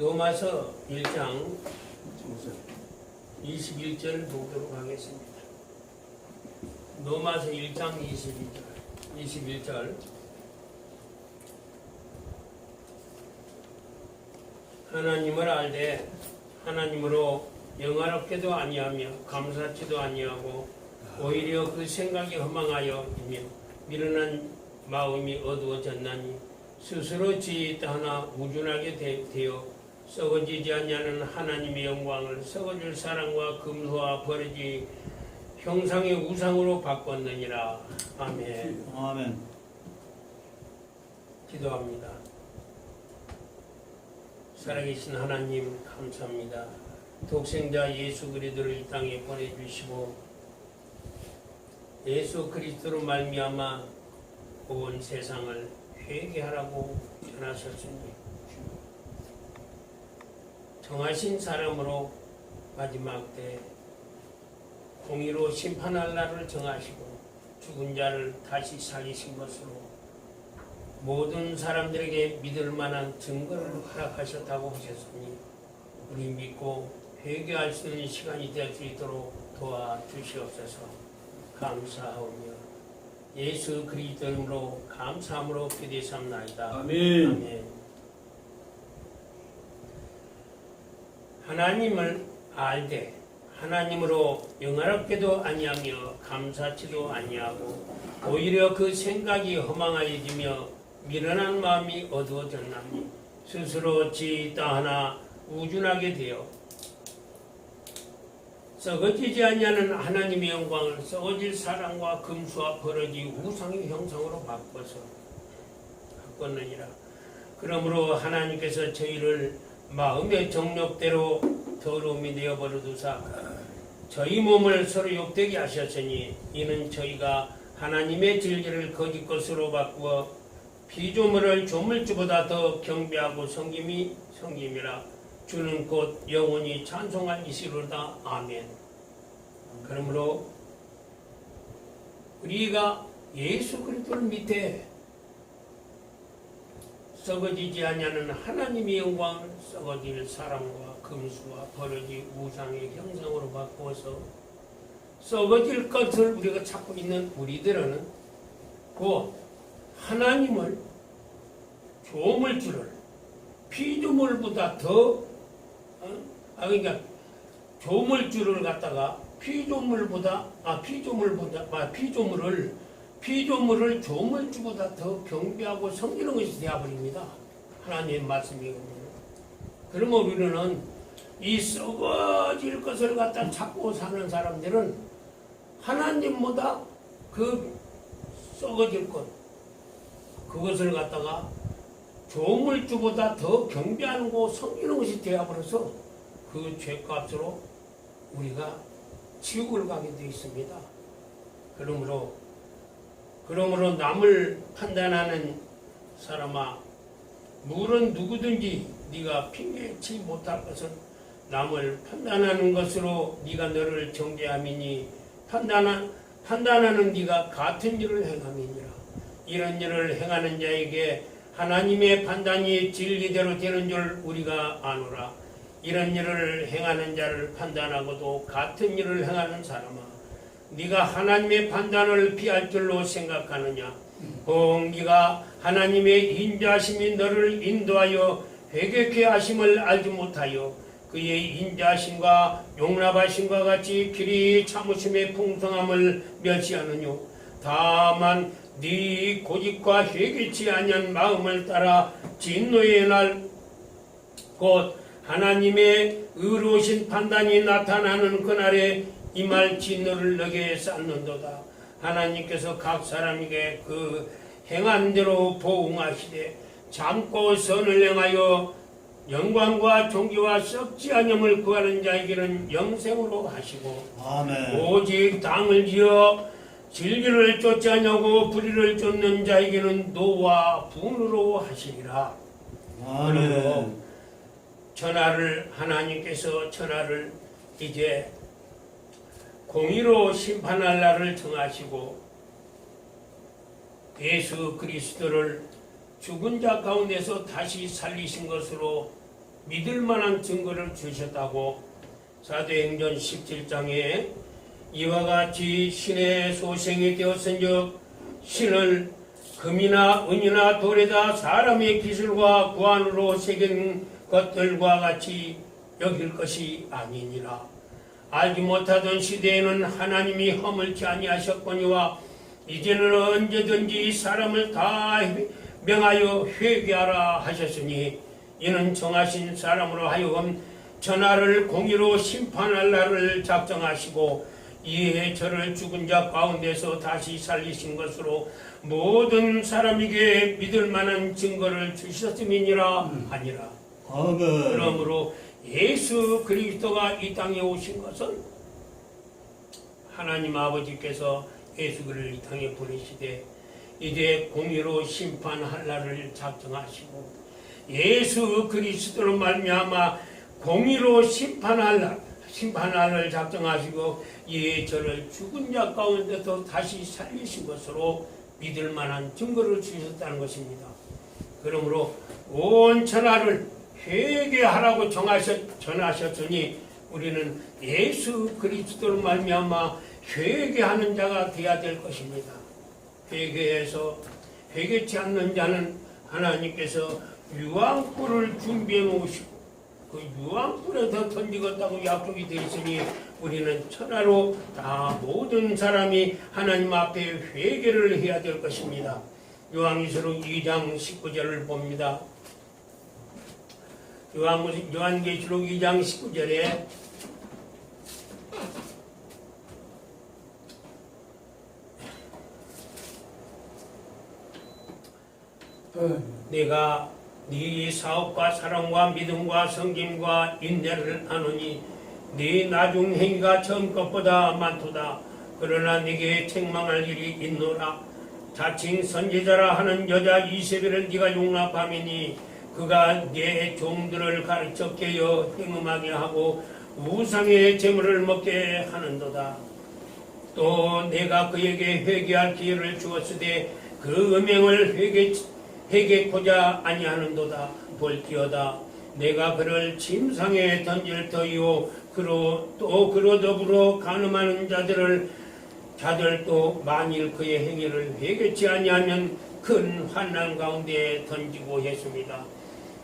로마서 1장 21절 보도록 하겠습니다. 로마서 1장 21절 하나님을 알되 하나님으로 영화롭게도 아니하며 감사치도 아니하고 오히려 그 생각이 허망하여 이며 미련한 마음이 어두워졌나니 스스로 지혜있다 하나 우준하게 되어 썩어지지 아니하는 하나님의 영광을 썩어질 사랑과 금수와 버려지 형상의 우상으로 바꿨느니라. 아멘. 아멘. 기도합니다. 살아계신 하나님 감사합니다. 독생자 예수 그리스도를 이 땅에 보내주시고 예수 그리스도로 말미암아 온 세상을 회개하라고 전하셨으니 정하신 사람으로 마지막 때 공의로 심판할 날을 정하시고 죽은 자를 다시 살리신 것으로 모든 사람들에게 믿을 만한 증거를 허락하셨다고 하셨으니 우리 믿고 회개할 수 있는 시간이 될 수 있도록 도와주시옵소서. 감사하오며 예수 그리스도 이름으로 감사함으로 기도했사옵나이다. 아멘. 아멘. 하나님을 알되 하나님으로 영화롭게도 아니하며 감사치도 아니하고 오히려 그 생각이 허망하여지며 미련한 마음이 어두워졌나니 스스로 지혜있다 하나 우준하게 되어 썩어지지 아니하는 하나님의 영광을 썩어질 사랑과 금수와 버러지 우상의 형상으로 바꿨느니라. 그러므로 하나님께서 저희를 마음의 정욕대로 더러움이 되어버려두사 저희 몸을 서로 욕되게 하셨으니 이는 저희가 하나님의 진리를 거짓 것으로 바꾸어 피조물을 조물주보다 더 경배하고 섬김이라. 주는 곧 영원히 찬송할 이시로다. 아멘. 그러므로 우리가 예수 그리스도를 밑에 썩어지지 아니하는 하나님의 영광을 썩어질 사랑과 금수와 버러지 우상의 형상으로 바꾸어서 썩어질 것을 우리가 찾고 있는 우리들은 곧 하나님을 조물주를 피조물보다 더 그러니까 조물주를 갖다가 피조물을 조물주보다 더 경배하고 섬기는 것이 되어버립니다. 하나님의 말씀이거든요. 그러면 우리는 이 썩어질 것을 갖다 찾고 사는 사람들은 하나님보다 그 썩어질 것 그것을 갖다가 조물주보다 더 경배하고 섬기는 것이 되어버려서 그 죄값으로 우리가 지옥을 가게 되어 있습니다. 그러므로 남을 판단하는 사람아, 물은 누구든지 네가 핑계치 못할 것은 남을 판단하는 것으로 네가 너를 정죄함이니 판단하는 네가 같은 일을 행함이니라. 이런 일을 행하는 자에게 하나님의 판단이 진리대로 되는 줄 우리가 아노라. 이런 일을 행하는 자를 판단하고도 같은 일을 행하는 사람아, 네가 하나님의 판단을 피할 줄로 생각하느냐? 네가 하나님의 인자하심이 너를 인도하여 회개케 하심을 알지 못하여 그의 인자하심과 용납하심과 같이 길이 참으심의 풍성함을 멸시하느뇨? 다만 네 고집과 회개치 아니한 마음을 따라 진노의 날 곧 하나님의 의로우신 판단이 나타나는 그날에 임할 진노를 너게 쌓는도다. 하나님께서 각 사람에게 그 행한 대로 보응하시되 참고 선을 행하여 영광과 존귀와 썩지 아니함을 구하는 자에게는 영생으로 하시고 아멘. 오직 당을 지어 진리를 쫓지 아니하고 불의를 쫓는 자에게는 노와 분으로 하시리라. 아멘. 하나님께서 천하를 이제 공의로 심판할 날을 정하시고 예수 그리스도를 죽은 자 가운데서 다시 살리신 것으로 믿을 만한 증거를 주셨다고 사도행전 17장에 이와 같이 신의 소생이 되었은즉 신을 금이나 은이나 돌에다 사람의 기술과 구안으로 새긴 것들과 같이 여길 것이 아니니라. 알지 못하던 시대에는 하나님이 허물지 아니하셨거니와 이제는 언제든지 사람을 다 명하여 회개하라 하셨으니 이는 정하신 사람으로 하여금 전하를 공의로 심판할 날을 작정하시고 이에 저를 죽은 자 가운데서 다시 살리신 것으로 모든 사람에게 믿을 만한 증거를 주셨음이니라 하니라. 아멘. 그러므로 예수 그리스도가 이 땅에 오신 것은 하나님 아버지께서 예수 그리스도를 이 땅에 보내시되 이제 공의로 심판할 날을 작정하시고 예수 그리스도로 말미암아 공의로 심판할 날을 작정하시고 이에 저를 죽은 자 가운데서 다시 살리신 것으로 믿을 만한 증거를 주셨다는 것입니다. 그러므로 온 천하를 회개하라고 전하셨으니 우리는 예수 그리스도로 말미암아 회개하는 자가 되어야 될 것입니다. 회개해서 회개치 않는 자는 하나님께서 유황불을 준비해 놓으시고 그 유황불에서 던지겠다고 약속이 되어 있으니 우리는 천하로 다 모든 사람이 하나님 앞에 회개를 해야 될 것입니다. 요한계시록 2장 19절을 봅니다. 요한계시록 2장 19절에 내가 네 사업과 사랑과 믿음과 성김과 인내를 아노니 네 나중 행위가 전 것보다 많도다. 그러나 네게 책망할 일이 있노라. 자칭 선지자라 하는 여자 이세벨을 네가 용납함이니 그가 네 종들을 가르쳐 깨어 행음하게 하고 우상의 재물을 먹게 하는도다. 또 내가 그에게 회개할 기회를 주었으되 그 음행을 회개코자 아니하는도다. 볼지어다 내가 그를 침상에 던질 터이요 그로 더불어 간음하는 자들도 만일 그의 행위를 회개치 아니하면 큰 환난 가운데 던지고 했습니다.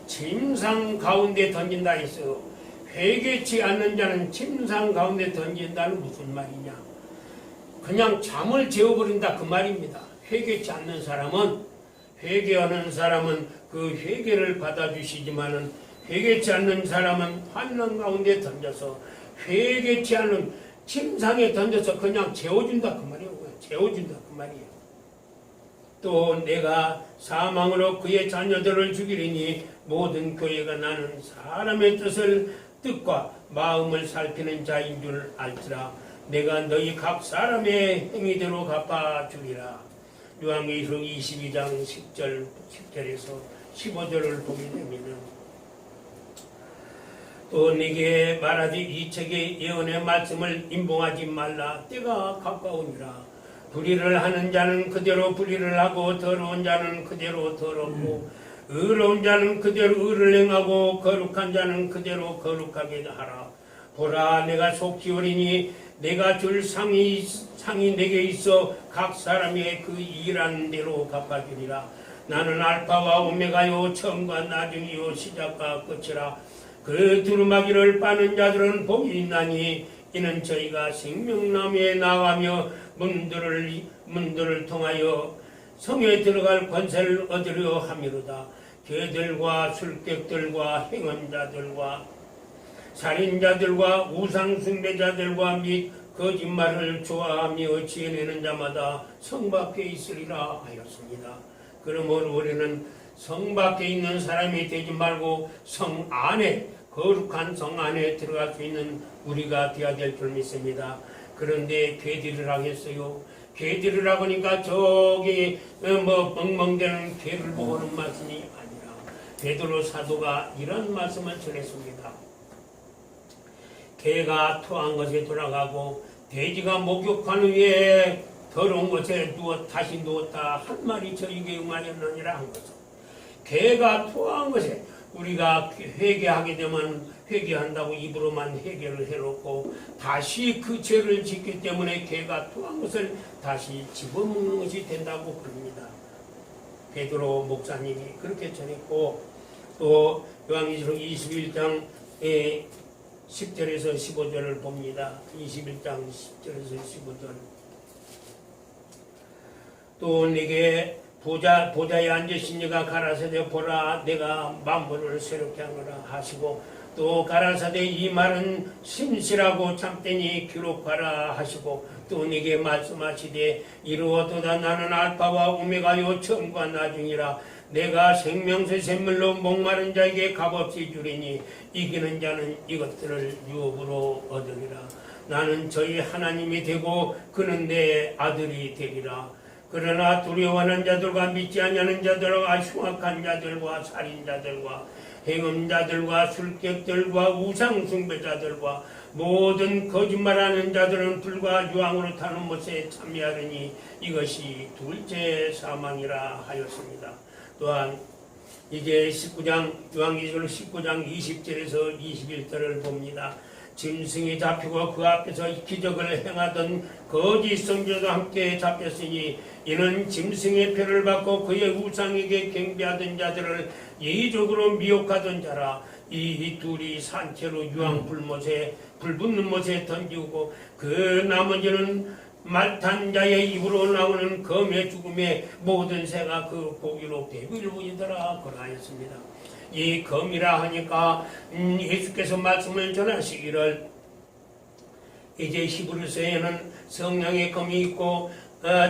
침상 가운데 던진다 했어요. 회개치 않는 자는 침상 가운데 던진다는 무슨 말이냐? 그냥 잠을 재워버린다 그 말입니다. 회개치 않는 사람은 회개하는 사람은 그 회개를 받아주시지만은 회개치 않는 사람은 환난 가운데 던져서 회개치 않는 침상에 던져서 그냥 재워준다 그 말이에요. 재워준다 그 말이에요. 또 내가 사망으로 그의 자녀들을 죽이리니 모든 교회가 나는 사람의 뜻과 마음을 살피는 자인 줄 알지라. 내가 너희 각 사람의 행위대로 갚아주리라. 요한계시록 22장 10절에서 15절을 보게 되면 또 네게 말하지 이 책의 예언의 말씀을 임봉하지 말라. 때가 가까우니라. 불의를 하는 자는 그대로 불의를 하고 더러운 자는 그대로 더럽고 의로운 자는 그대로 의를 행하고 거룩한 자는 그대로 거룩하게 하라. 보라 내가 속지오리니 내가 줄 상이 내게 있어 각 사람의 그 일한 대로 갚아주리라. 나는 알파와 오메가요 처음과 나중이요 시작과 끝이라. 그 두루마기를 빠는 자들은 복이 있나니 이는 저희가 생명나무에 나가며 문들을 통하여 성에 들어갈 권세를 얻으려 함이로다. 죄들과 술객들과 행언자들과 살인자들과 우상숭배자들과 및 거짓말을 좋아하며 지어내는 자마다 성 밖에 있으리라 하였습니다. 그러므로 우리는 성 밖에 있는 사람이 되지 말고 성 안에 거룩한 성 안에 들어갈 수 있는 우리가 되어야 될 줄 믿습니다. 그런데 괴들을 하겠어요. 괴들을 하니까 저기 멍멍대는 괴를 보고는 말씀이 아니라 베드로 사도가 이런 말씀을 전했습니다. 개가 토한 것에 돌아가고 돼지가 목욕한 후에 더러운 것에 다시 누웠다 한 말이 저에게 응하였느니라 한 것은 개가 토한 것에 우리가 회개하게 되면 회개한다고 입으로만 해결을 해놓고 다시 그 죄를 짓기 때문에 개가 토한 것을 다시 집어먹는 것이 된다고 그럽니다. 베드로 목사님이 그렇게 전했고, 또 요한계시록 21장 10절에서 15절을 봅니다. 21장 10절에서 15절. 또 내게 보좌에 앉으신 이가 가라사대 보라 내가 만물을 새롭게 하노라 하시고, 또 가라사대 이 말은 신실하고 참되니 기록하라 하시고, 또 네게 말씀하시되 이루어도다 나는 알파와 오메가요 처음과 나중이라. 내가 생명수 샘물로 목마른 자에게 값없이 주리니 이기는 자는 이것들을 유업으로 얻으리라. 나는 저희 하나님이 되고 그는 내 아들이 되리라. 그러나 두려워하는 자들과 믿지 아니하는 자들과 흉악한 자들과 살인자들과 행음자들과 술객들과 우상숭배자들과 모든 거짓말하는 자들은 불과 유황으로 타는 못에 참여하리니 이것이 둘째 사망이라 하였습니다. 또한 이제 19장 요한계시록 19장 20절에서 21절을 봅니다. 짐승이 잡히고 그 앞에서 기적을 행하던 거짓 선지자도 함께 잡혔으니 이는 짐승의 표를 받고 그의 우상에게 경배하던 자들을 예의적으로 미혹하던 자라. 이 둘이 산채로 유황 불 붙는 못에 던지고 그 나머지는 말탄 자의 입으로 나오는 검의 죽음에 모든 새가 그 고기로 배비를 보이더라 그러하였습니다. 이 검이라 하니까 예수께서 말씀을 전하시기를 이제 히브리서에는 성령의 검이 있고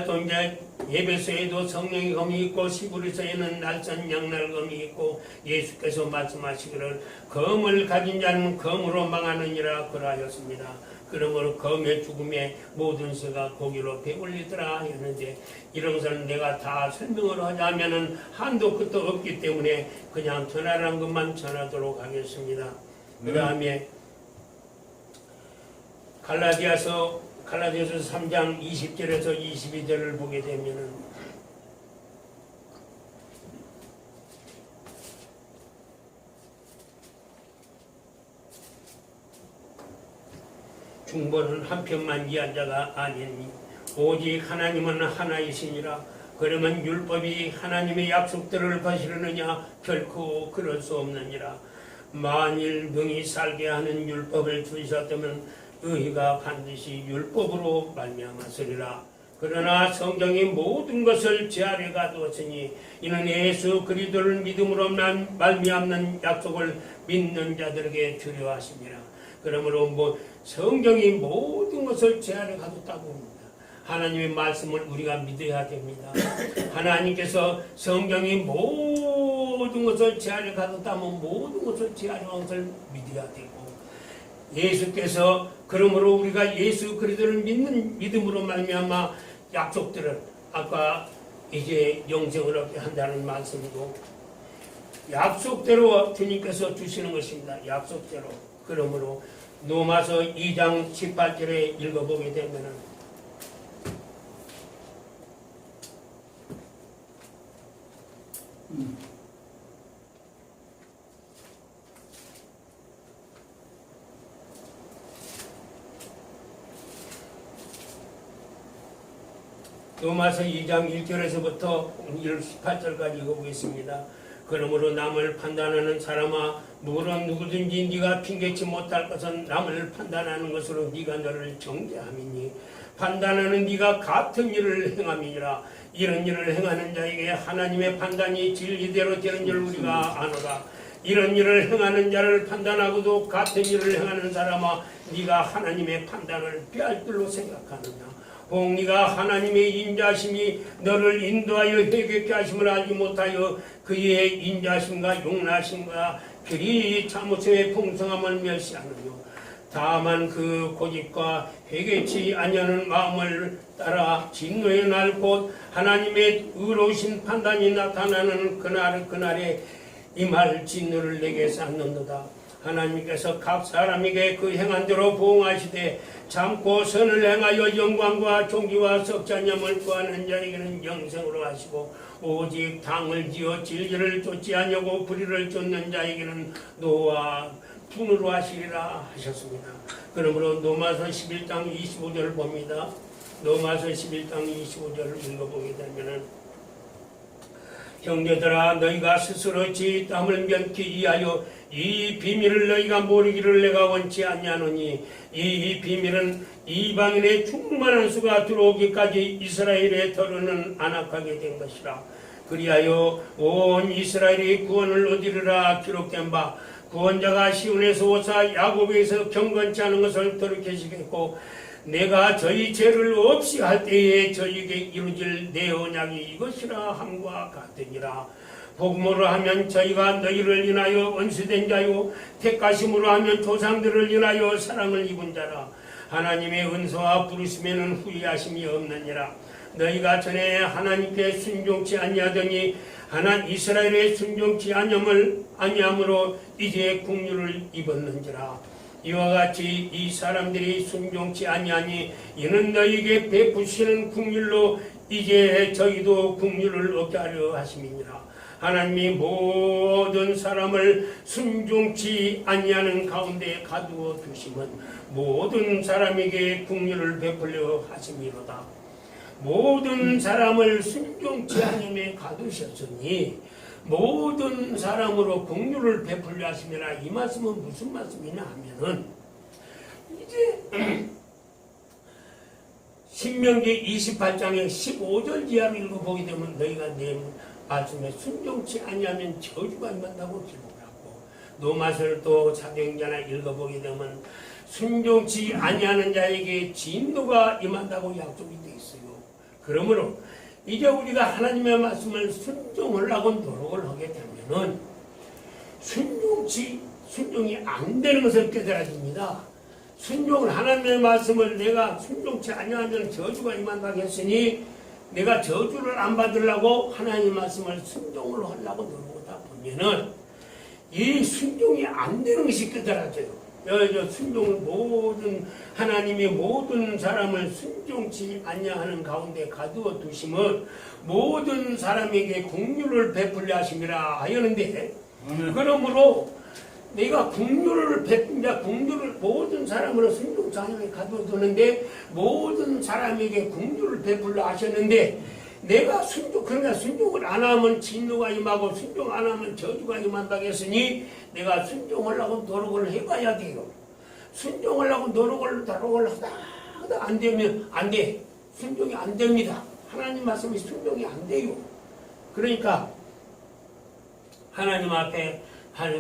또 이제 예배서에도 성령의 검이 있고 히브리서에는 날선 양날검이 있고 예수께서 말씀하시기를 검을 가진 자는 검으로 망하느니라 그러하였습니다. 그러므로 검의 죽음에 모든 새가 고기로 배불리더라 했는데 이런 것을 내가 다 설명을 하자면은 한도 끝도 없기 때문에 그냥 전하라는 것만 전하도록 하겠습니다. 그 다음에 갈라디아서 3장 20절에서 22절을 보게 되면은 중보는 한편만 이한 자가 아니니 오직 하나님은 하나이시니라. 그러면 율법이 하나님의 약속들을 거스르느냐? 결코 그럴 수 없느니라. 만일 능히 살게 하는 율법을 주셨다면 의가 반드시 율법으로 말미암았으리라. 그러나 성경이 모든 것을 제 아래 가두었으니 이는 예수 그리스도를 믿음으로 말미암는 약속을 믿는 자들에게 주려 하심이라. 그러므로 성경이 모든 것을 제 안에 가뒀다고 합니다. 하나님의 말씀을 우리가 믿어야 됩니다. 하나님께서 성경이 모든 것을 제 안에 가뒀다면 모든 것을 제 안에 온 것을 믿어야 되고, 예수께서 그러므로 우리가 예수 그리스도를 믿는 믿음으로 말미암아 약속들을 아까 이제 영생을 얻게 한다는 말씀이고 약속대로 주님께서 주시는 것입니다. 약속대로. 그러므로 로마서 2장 18절에 읽어보게 되면은 로마서 2장 1절에서부터 18절까지 읽어보겠습니다. 그러므로 남을 판단하는 사람아, 물론 누구든지 네가 핑계치 못할 것은 남을 판단하는 것으로 네가 너를 정죄함이니 판단하는 네가 같은 일을 행함이니라. 이런 일을 행하는 자에게 하나님의 판단이 진리대로 되는 줄 우리가 아노라. 이런 일을 행하는 자를 판단하고도 같은 일을 행하는 사람아, 네가 하나님의 판단을 피할 줄로 생각하느냐? 혹 네가 하나님의 인자심이 너를 인도하여 회개케 하심을 알지 못하여 그의 인자심과 용나심과 그리 참으심의 풍성함을 멸시하느뇨. 다만 그 고집과 회개치 아니하는 마음을 따라 진노의 날 곧 하나님의 의로우신 판단이 나타나는 그날에 임할 진노를 내게 쌓는도다. 하나님께서 각 사람에게 그 행한 대로 보응하시되 참고 선을 행하여 영광과 존귀와 석자념을 구하는 자에게는 영생으로 하시고 오직 당을 지어 진리를 쫓지 아니하고 불의를 쫓는 자에게는 노와 분으로 하시리라 하셨습니다. 그러므로 로마서 11장 25절을 봅니다. 로마서 11장 25절을 읽어보게 되면은 형제들아 너희가 스스로 지 땀을 면키 이하여 이 비밀을 너희가 모르기를 내가 원치 아니하노니 이 비밀은 이방인의 충만한 수가 들어오기까지 이스라엘의 털은 안악하게 된 것이라. 그리하여 온 이스라엘이 구원을 얻으리라 기록된 바 구원자가 시온에서 오사 야곱에서 경건치 않은 것을 돌이키시겠고 내가 저희 죄를 없이 할 때에 저희에게 이루어질 내 언약이 이것이라 함과 같으니라. 복음으로 하면 저희가 너희를 인하여 원수된 자요 택하심으로 하면 조상들을 인하여 사랑을 입은 자라. 하나님의 은소와 부르심에는 후회하심이 없느니라. 너희가 전에 하나님께 순종치 아니하더니 이스라엘의 순종치 아니함으로 이제 국류를 입었는지라. 이와 같이 이 사람들이 순종치 아니하니 이는 너희에게 베푸시는 국률로 이제 저희도 국률을 얻게 하려 하심이니라. 하나님이 모든 사람을 순종치 아니하는 가운데 가두어 두심은 모든 사람에게 국률을 베풀려 하심이로다. 모든 사람을 순종치 아니함에 가두셨으니 모든 사람으로 공유를 베풀려 하시니라. 이 말씀은 무슨 말씀이냐 하면은 이제 신명기 28장의 15절 이하를 읽어보게 되면 너희가 내 말씀에 순종치 아니하면 저주가 임한다고 기록을 하고 노마서를 또 사도행전에 읽어보게 되면 순종치 아니하는 자에게 진노가 임한다고 약속이 되어 있어요. 그러므로 이제 우리가 하나님의 말씀을 순종하려고 노력을 하게 되면은 순종이 안 되는 것을 깨달아야 됩니다. 순종을 하나님의 말씀을 내가 순종치 아니하면 저주가 임한다고 했으니 내가 저주를 안 받으려고 하나님의 말씀을 순종을 하려고 노력하다 보면은 이 순종이 안 되는 것이 깨달아져요. 순종을 하나님이 모든 사람을 순종치 아니하는 가운데 가두어 두심은 모든 사람에게 공유를 베풀려 하심이라 하였는데 그러므로 내가 공유를 베푼자 공유를 모든 사람으로 순종치 아니하게 가두어 두는데 모든 사람에게 공유를 베풀려 하셨는데 내가 그러니까 순종을 안 하면 진노가 임하고 순종 안 하면 저주가 임한다고 했으니 내가 순종하려고 노력을 해봐야 돼요. 순종하려고 노력을 하다 안 되면 안 돼. 순종이 안 됩니다. 하나님 말씀이 순종이 안 돼요. 그러니까 하나님 앞에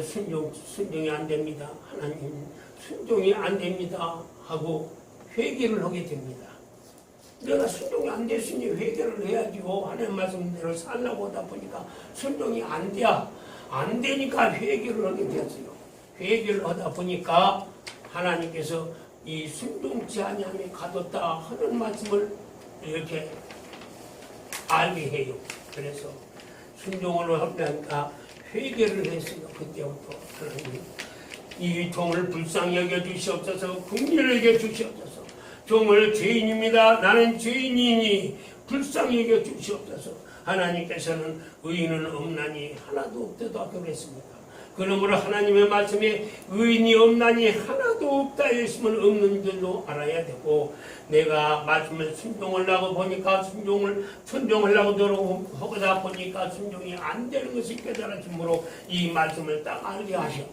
순종이 안 됩니다. 하나님 순종이 안 됩니다 하고 회개를 하게 됩니다. 내가 순종이 안 됐으니 회개를 해야지요. 하나님 말씀대로 살려고 하다 보니까 순종이 안 돼야 안 되니까 회개를 하게 됐어요. 회개를 하다 보니까 하나님께서 이 순종치 아니함에 가뒀다 하는 말씀을 이렇게 알게 해요. 그래서 순종을 하니까 회개를 했어요. 그때부터 하나님 이 종을 불쌍히 여겨 주시옵소서. 긍휼히 여겨 주시옵소서. 종을 죄인입니다. 나는 죄인이니 불쌍히 여겨 주시옵소서. 하나님께서는 의인은 없나니 하나도 없다고 그랬습니다. 그러므로 하나님의 말씀에 의인이 없나니 하나도 없다 했으면 없는 줄로 알아야 되고 내가 말씀을 순종하려고 보니까 순종하려고 노력하다 보니까 순종이 안 되는 것이 깨달아지므로 이 말씀을 딱 알게 하셔.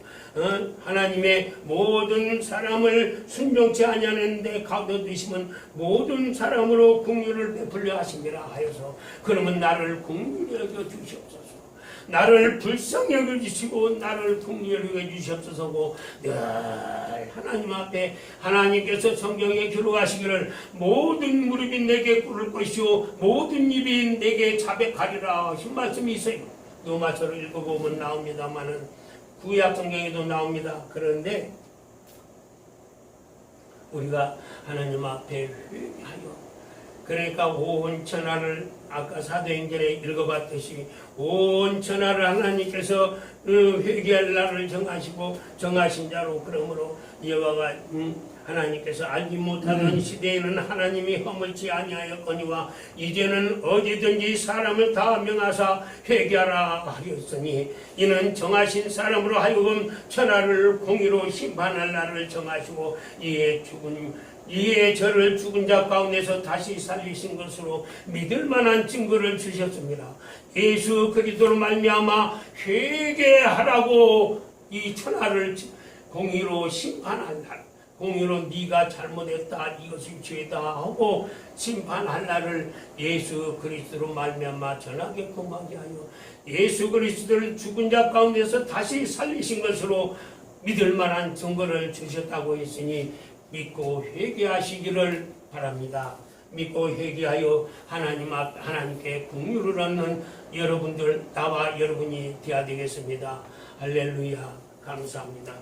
하나님의 모든 사람을 순종치 아니하는데 가둬두시면 모든 사람으로 긍휼을 베풀려 하심이라 하여서 그러면 나를 긍휼히 여겨 주시옵소서. 나를 불쌍히 여겨주시고 나를 긍휼히 여겨주시옵소서고 늘 하나님 앞에 하나님께서 성경에 기록하시기를 모든 무릎이 내게 꿇을 것이요 모든 입이 내게 자백하리라 하신 말씀이 있어요. 로마서를 읽어보면 나옵니다마는 구약 성경에도 나옵니다. 그런데 우리가 하나님 앞에 회개하여 그러니까 온 천하를 아까 사도행전에 읽어봤듯이 온 천하를 하나님께서 회개할 날을 정하시고 정하신 자로, 그러므로 여호와가 하나님께서 알지 못하던 시대에는 하나님이 허물지 아니하였거니와 이제는 어디든지 사람을 다 명하사 회개하라 하였으니 이는 정하신 사람으로 하여금 천하를 공의로 심판할 날을 정하시고 이에 저를 죽은 자 가운데서 다시 살리신 것으로 믿을 만한 증거를 주셨습니다. 예수 그리스도로 말미암아 회개하라고 이 천하를 공의로 심판할 날, 공의로 네가 잘못했다, 이것이 죄다 하고 심판할 날을 예수 그리스도로 말미암아 전하게끔 하게 하여 예수 그리스도를 죽은 자 가운데서 다시 살리신 것으로 믿을 만한 증거를 주셨다고 했으니 믿고 회개하시기를 바랍니다. 믿고 회개하여 하나님께 긍휼을 얻는 여러분들, 나와 여러분이 되어야 되겠습니다. 할렐루야, 감사합니다.